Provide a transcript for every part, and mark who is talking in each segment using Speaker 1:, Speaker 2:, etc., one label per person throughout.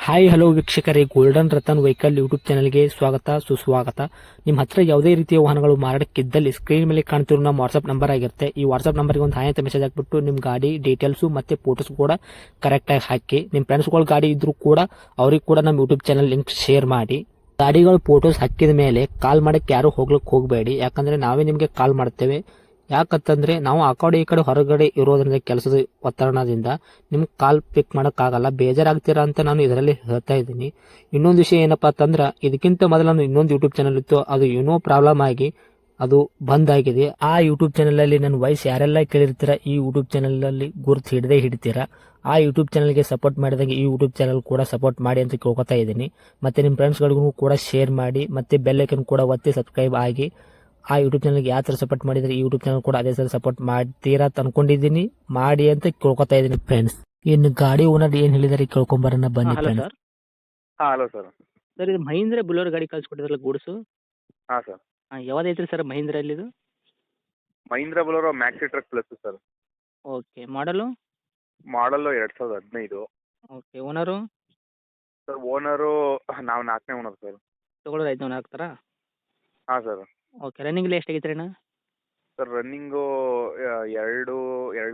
Speaker 1: Hi hello ವೀಕ್ಷಕರೇ, golden Ratan vehicle YouTube ಚಾನಲ್ಗೆ ಸ್ವಾಗತ ಸುಸ್ವಾಗತ. ನಿಮ್ಮ ಹತ್ರ ಯಾವುದೇ ರೀತಿಯ ವಾಹನಗಳು ಮಾರಾಟಕ್ಕಿದ್ದಲ್ಲಿ ಸ್ಕ್ರೀನ್ ಮೇಲೆ ಕಾಣ್ತಿರೋ ನಮ್ಮ ವಾಟ್ಸ್ಆಪ್ ನಂಬರ್ ಆಗಿರುತ್ತೆ. ಈ ವಾಟ್ಸ್ಆಪ್ ನಂಬರ್ಗೆ ಒಂದು ಹಾಯ್ ಅಂತ ಮೆಸೇಜ್ ಹಾಕ್ಬಿಟ್ಟು ನಿಮ್ಮ ಗಾಡಿ ಡೀಟೇಲ್ಸು ಮತ್ತೆ ಫೋಟೋಸ್ ಕೂಡ ಕರೆಕ್ಟಾಗಿ ಹಾಕಿ. ನಿಮ್ಮ ಫ್ರೆಂಡ್ಸ್ಗಳ ಗಾಡಿ ಇದ್ರೂ ಕೂಡ ಅವ್ರಿಗೆ ಕೂಡ ನಮ್ಮ ಯೂಟ್ಯೂಬ್ ಚಾನಲ್ ಲಿಂಕ್ ಶೇರ್ ಮಾಡಿ. ಗಾಡಿಗಳು ಫೋಟೋಸ್ ಹಾಕಿದ ಮೇಲೆ ಕಾಲ್ ಮಾಡಕ್ಕೆ ಯಾರು ಹೋಗ್ಲಿಕ್ಕೆ ಹೋಗಬೇಡಿ, ಯಾಕಂದ್ರೆ ನಾವೇ ನಿಮಗೆ ಕಾಲ್ ಮಾಡ್ತೇವೆ. ಯಾಕಂತಂದ್ರೆ ನಾವು ಆ ಕಡೆ ಈ ಕಡೆ ಹೊರಗಡೆ ಇರೋದ್ರಿಂದ ಕೆಲಸದ ಒತ್ತಡದಿಂದ ನಿಮ್ಗೆ ಕಾಲ್ ಪಿಕ್ ಮಾಡೋಕ್ಕಾಗಲ್ಲ, ಬೇಜಾರಾಗ್ತೀರಾ ಅಂತ ನಾನು ಇದರಲ್ಲಿ ಹೇಳ್ತಾ ಇದ್ದೀನಿ. ಇನ್ನೊಂದು ವಿಷಯ ಏನಪ್ಪಾ ಅಂತಂದ್ರೆ, ಇದಕ್ಕಿಂತ ಮೊದಲು ನಾನು ಇನ್ನೊಂದು ಯೂಟ್ಯೂಬ್ ಚಾನಲ್ ಇತ್ತು, ಅದು ಏನೋ ಪ್ರಾಬ್ಲಮ್ ಆಗಿ ಅದು ಬಂದ್ ಆಗಿದೆ. ಆ ಯೂಟ್ಯೂಬ್ ಚಾನಲ್ ಅಲ್ಲಿ ನನ್ನ ವಾಯ್ಸ್ ಯಾರೆಲ್ಲ ಕೇಳಿರ್ತೀರಾ, ಈ ಯೂಟ್ಯೂಬ್ ಚಾನಲ್ ಅಲ್ಲಿ ಗುರುತು ಹಿಡದೆ ಹಿಡಿತೀರಾ. ಆ ಯೂಟ್ಯೂಬ್ ಚಾನಲ್ಗೆ ಸಪೋರ್ಟ್ ಮಾಡಿದಾಗ ಈ ಯೂಟ್ಯೂಬ್ ಚಾನಲ್ ಕೂಡ ಸಪೋರ್ಟ್ ಮಾಡಿ ಅಂತ ಕೇಳ್ಕೊತಾ ಇದ್ದೀನಿ. ಮತ್ತೆ ನಿಮ್ಮ ಫ್ರೆಂಡ್ಸ್ಗಳಿಗೂ ಕೂಡ ಶೇರ್ ಮಾಡಿ, ಮತ್ತೆ ಬೆಲ್ ಐಕನ್ ಕೂಡ ಒತ್ತಿ ಸಬ್ಸ್ಕ್ರೈಬ್ ಆಗಿ. ಆ ಯೂಟ್ಯೂಬ್ ಚಾನಲ್ಗೆ ಯಾವ ಥರ ಸಪೋರ್ಟ್ ಮಾಡಿದ್ರೆ ಈ ಯೂಟ್ಯೂಬ್ ಚಾನಲ್ ಕೂಡ ಅದೇ ಥರ ಸಪೋರ್ಟ್ ಮಾಡ್ತೀರಾ ಅಂತ ಅನ್ಕೊಂಡಿದ್ದೀನಿ. ಮಾಡಿ ಅಂತ ಕೇಳ್ಕೊತಾ ಇದ್ದೀನಿ ಫ್ರೆಂಡ್ಸ್. ಇನ್ನು ಗಾಡಿ ಓನರ್ ಏನು ಹೇಳಿದಾರೆ ಕೇಳ್ಕೊಂಬರೋಣ ಬನ್ನಿ
Speaker 2: hello
Speaker 1: friends.
Speaker 2: Sir.
Speaker 3: Hello sir.
Speaker 2: Sir ಇದು ಮಹೀಂದ್ರ ಬುಲೋರ್ ಗಾಡಿ ಕಳ್ಸಿಕೊಟ್ಟಿದ್ರಲ್ಲ ಗೂಡ್ಸು.
Speaker 3: ಹಾಂ ಸರ್.
Speaker 2: ಯಾವ್ದೈತ್ರಿ ಸರ್ ಮಹೀಂದ್ರ ಇದು?
Speaker 3: Mahindra Bolero Maxi Truck Plus sir.
Speaker 2: Okay, model?
Speaker 3: Model 2015.
Speaker 2: Okay, owner?
Speaker 3: Sir owner ನಾವು 4ನೇ ಓನರ್ ಸರ್.
Speaker 2: ತೊಗೊಳೋರು 500 ಹಾಕ್ತಾರಾ?
Speaker 3: ಹಾಂ ಸರ್.
Speaker 2: ಓಕೆ, ರನ್ನಿಂಗ್ ಎಷ್ಟು ಆಗೈತೆ ಅಣ್ಣ?
Speaker 3: ಸರ್ ರನ್ನಿಂಗು 2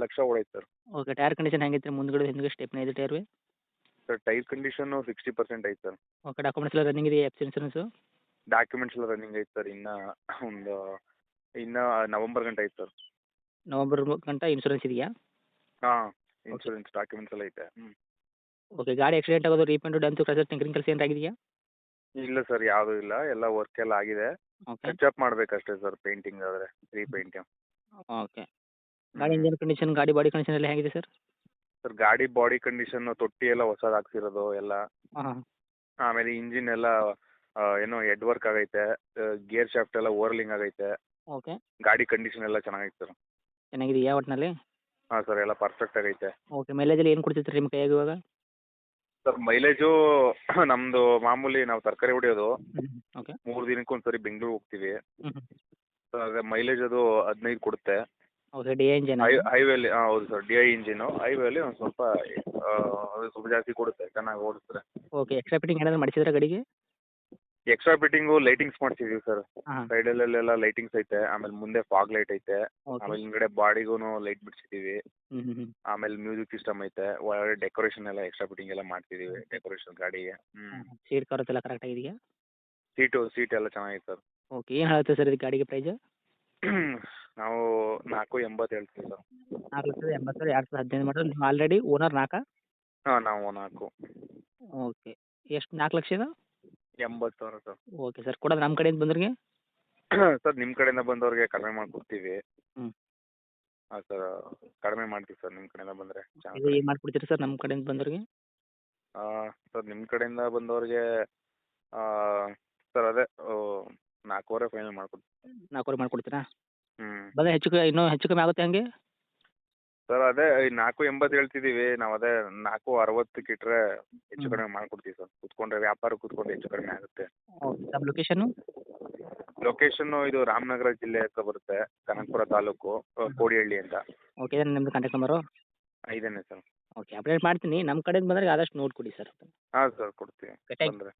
Speaker 3: ಲಕ್ಷ ಓಡೈತೆ ಸರ್.
Speaker 2: ಓಕೆ, ಟೈರ್ ಕಂಡೀಷನ್ ಹೆಂಗೈತೆ ಮುಂದ್ಗಡೆ ಹಿಂದ್ಗಡೆ ಸ್ಟೆಪ್ನಿ ಐತೆ ಟೈರ್ವೆ?
Speaker 3: ಸರ್ ಟೈರ್ ಕಂಡೀಷನ್ನು 60% ಐತೆ ಸರ್.
Speaker 2: ಓಕೆ, ಡಾಕ್ಯುಮೆಂಟ್ಸ್ ಎಲ್ಲ ರನ್ನಿಂಗ್ ಇದೆಯಾ? F insurance?
Speaker 3: ಡಾಕ್ಯುಮೆಂಟ್ಸ್ ಎಲ್ಲ ರನ್ನಿಂಗ್ ಐತೆ ಸರ್. ಇನ್ನು ನವಂಬರ್ ಗಂಟೆ ಐತೆ ಸರ್.
Speaker 2: ನವಂಬರ್ ಗಂಟ ಇನ್ಸೂರೆನ್ಸ್ ಇದೆಯಾ?
Speaker 3: ಹಾಂ, ಇನ್ಶೂರೆನ್ಸ್ ಡಾಕ್ಯುಮೆಂಟ್ಸ್ ಎಲ್ಲ ಐತೆ.
Speaker 2: ಓಕೆ, ಗಾಡಿ ಆಕ್ಸಿಡೆಂಟ್ ಆಗೋದು, ರೀಪೇಂಟು, ಡೆಂತು, ಕ್ರಸರ್, ಟಿಂಕರಿಂಗ್ ಕೆಲಸ ಏನಾರು ಆಗಿದೆಯಾ?
Speaker 3: ಇಲ್ಲ ಸರ್, ಯಾವುದೂ ಇಲ್ಲ. ಎಲ್ಲ ವರ್ಕ್ ಎಲ್ಲ ಆಗಿದೆ.
Speaker 2: ಓಕೆ.
Speaker 3: ಟಚ್ ಅಪ್ ಮಾಡಬೇಕಷ್ಟೇ ಸರ್, ಪೇಂಟಿಂಗ್ ಆದರೆ ರೀಪೇಂಟಿಂಗ್.
Speaker 2: ಓಕೆ, ಗಾಡಿ ಇಂಜಿನ್ ಕಂಡೀಷನ್, ಗಾಡಿ ಬಾಡಿ ಕಂಡೀಷನ್ ಎಲ್ಲ ಹೇಗಿದೆ ಸರ್?
Speaker 3: ಸರ್ ಗಾಡಿ ಬಾಡಿ ಕಂಡೀಷನ್ನು, ತೊಟ್ಟಿ ಎಲ್ಲ ಹೊಸದು ಹಾಕ್ಸಿರೋದು ಎಲ್ಲ.
Speaker 2: ಹಾಂ.
Speaker 3: ಆಮೇಲೆ ಇಂಜಿನ್ ಎಲ್ಲ ಏನೋ ಹೆಡ್ ವರ್ಕ್ ಆಗೈತೆ. ಗೇರ್ ಶಾಫ್ಟ್ ಎಲ್ಲ ಓರ್ಲಿಂಗ್ ಆಗೈತೆ.
Speaker 2: ಓಕೆ,
Speaker 3: ಗಾಡಿ ಕಂಡೀಷನ್ ಎಲ್ಲ ಚೆನ್ನಾಗೈತೆ ಸರ್.
Speaker 2: ಚೆನ್ನಾಗಿದೆಯಾ ಒಟ್ಟಿನಲ್ಲಿ?
Speaker 3: ಹಾಂ ಸರ್, ಎಲ್ಲ ಪರ್ಫೆಕ್ಟ್ ಆಗೈತೆ.
Speaker 2: ಓಕೆ, ಮೈಲೇಜಲ್ಲಿ ಏನು ಕೊಡ್ತೈತೆ ರೀ ನಿಮ್ಮ ಕೈಯಾಗ ಇವಾಗ?
Speaker 3: ಸರ್ ಮೈಲೇಜು ನಮ್ಮದು ಮಾಮೂಲಿ ನಾವು ತರಕಾರಿ ಹೊಡಿಯೋದು.
Speaker 2: ಓಕೆ.
Speaker 3: 3 ದಿನಕ್ಕೆ ಒಂದು ಸರಿ ಬೆಂಗಳೂರು ಹೋಗ್ತೀವಿ.
Speaker 2: ಹ್ಞೂ.
Speaker 3: ಸರ್ ಅದೇ ಮೈಲೇಜ್ ಅದು 15 ಕೊಡುತ್ತೆ.
Speaker 2: Okay, D engine?
Speaker 3: ಹೈವೇಲಿ ಹೌದು ಸರ್, ಡಿ ಐ ಇಂಜಿನು. ಹೈವೇಲಿ ಒಂದು ಸ್ವಲ್ಪ ಅದು ಸ್ವಲ್ಪ ಜಾಸ್ತಿ ಕೊಡುತ್ತೆ, ಚೆನ್ನಾಗಿ ಓಡಿಸಿದ್ರೆ.
Speaker 2: ಓಕೆ, ಎಕ್ಸ್ಟ್ರಾ ಫಿಟ್ಟಿಂಗ್ ಏನಾದ್ರು ಮಾಡಿಸಿದ್ರಾ ಗಾಡಿಗೆ?
Speaker 3: ಎಕ್ಸ್ಟ್ರಾ ಫಿಟ್ಟಿಂಗು ಲೈಟಿಂಗ್ಸ್ ಮಾಡ್ಸಿದ್ದೀವಿ ಸರ್.
Speaker 2: ಹಾಂ.
Speaker 3: ಸೈಡಲ್ಲೆಲ್ಲ ಲೈಟಿಂಗ್ಸ್ ಐತೆ. ಆಮೇಲೆ ಮುಂದೆ ಫಾಗ್ ಲೈಟ್ ಐತೆ.
Speaker 2: ಓಕೆ.
Speaker 3: ಆಮೇಲೆ ಹಿಂದ್ಗಡೆ ಬಾಡಿಗೂ ಲೈಟ್ ಬಿಡಿಸಿದ್ದೀವಿ.
Speaker 2: ಹ್ಞೂ ಹ್ಞೂ ಹ್ಞೂ.
Speaker 3: ಆಮೇಲೆ ಮ್ಯೂಸಿಕ್ ಸಿಸ್ಟಮ್ ಐತೆ. ಒಳಗಡೆ ಡೆಕೋರೇಷನ್ ಎಲ್ಲ ಎಕ್ಸ್ಟ್ರಾ ಫಿಟ್ಟಿಂಗ್ ಎಲ್ಲ ಮಾಡ್ತಿದ್ದೀವಿ ಡೆಕೋರೇಷನ್ ಗಾಡಿಗೆ.
Speaker 2: ಸೀಟ್ ಕವರ್ಸ್ ಎಲ್ಲ ಕರೆಕ್ಟ್ ಆಗಿದೆಯಾ?
Speaker 3: ಸೀಟ್ ಎಲ್ಲ ಚೆನ್ನಾಗಿದೆ ಸರ್.
Speaker 2: ಓಕೆ, ಏನು ಹೇಳುತ್ತೆ ಸರ್ ಇದು ಗಾಡಿಗೆ ಪ್ರೈಜು?
Speaker 3: ನಾವು 4.80 ಹೇಳ್ತೀವಿ ಸರ್.
Speaker 2: 4,80,000 2015 ಮಾಡಲ್. ನೀವು ಆಲ್ರೆಡಿ ಓನರ್ 4?
Speaker 3: ಹಾಂ, ನಾವು 4.
Speaker 2: ಓಕೆ, ಎಷ್ಟು 4,00,000?
Speaker 3: 80,000 ಸರ್.
Speaker 2: ಓಕೆ ಸರ್, ಕೊಡೋದು ನಮ್ಮ ಕಡೆಯಿಂದ ಬಂದ್ರಿಗೆ?
Speaker 3: ಸರ್ ನಿಮ್ಮ ಕಡೆಯಿಂದ ಬಂದವ್ರಿಗೆ ಕಡಿಮೆ ಮಾಡಿಕೊಡ್ತೀವಿ.
Speaker 2: ಹ್ಞೂ.
Speaker 3: ಹಾಂ ಸರ್, ಕಡಿಮೆ ಮಾಡ್ತೀವಿ ಸರ್ ನಿಮ್ಮ ಕಡೆಯಿಂದ ಬಂದರೆ.
Speaker 2: ಇದು ಏನು ಮಾಡ್ಕೊಡ್ತೀರಿ ಸರ್ ನಮ್ಮ ಕಡೆಯಿಂದ ಬಂದವ್ರಿಗೆ?
Speaker 3: ಸರ್ ನಿಮ್ಮ ಕಡೆಯಿಂದ ಬಂದವ್ರಿಗೆ ಸರ್ ಅದೇ 4.25 ಫೈನಲ್ ಮಾಡ್ಕೊಡ್ತೀವಿ.
Speaker 2: 4,000 ಮಾಡ್ಕೊಡ್ತೀರಾ?
Speaker 3: ಹ್ಞೂ.
Speaker 2: ಬಂದರೆ ಇನ್ನೂ ಹೆಚ್ಚು ಕಮ್ಮಿ ಆಗುತ್ತೆ ಹಂಗೆ?
Speaker 3: ಸರ್ ಅದೇ 4.80 ಹೇಳ್ತಿದ್ದೀವಿ ನಾವು. ಅದೇ 4.60 ಇಟ್ಟರೆ ಹೆಚ್ಚು ಕಡಿಮೆ ಮಾಡ್ಕೊಡ್ತೀವಿ ಸರ್. ಕೂತ್ಕೊಂಡ್ರೆ ವ್ಯಾಪಾರ ಕೂತ್ಕೊಂಡ್ರೆ ಹೆಚ್ಚು ಕಡಿಮೆ ಆಗುತ್ತೆ.
Speaker 2: ಓಕೆ, ನಮ್ಮ ಲೊಕೇಶನ್ನು?
Speaker 3: ಲೊಕೇಶನ್ನು ಇದು ರಾಮನಗರ ಜಿಲ್ಲೆ ಹತ್ರ ಬರುತ್ತೆ, ಕನಕಪುರ ತಾಲೂಕು, ಕೋಡಿಹಳ್ಳಿ ಅಂತ.
Speaker 2: ಓಕೆ, ಇದೇನು ನಿಮ್ಮದು ಕಾಂಟ್ಯಾಕ್ಟ್ ನಂಬರು?
Speaker 3: ಇದೇನೆ ಸರ್.
Speaker 2: ಓಕೆ, ಅಪ್ಡೇಟ್ ಮಾಡ್ತೀನಿ. ನಮ್ಮ ಕಡೆಯಿಂದ ಬಂದರೆ ಆದಷ್ಟು ನೋಡಿಕೊಡಿ ಸರ್.
Speaker 3: ಹಾಂ ಸರ್, ಕೊಡ್ತೀವಿ
Speaker 2: ಓಕೆ, ಥ್ಯಾಂಕ್ ಯು.
Speaker 3: ಬಂದರೆ.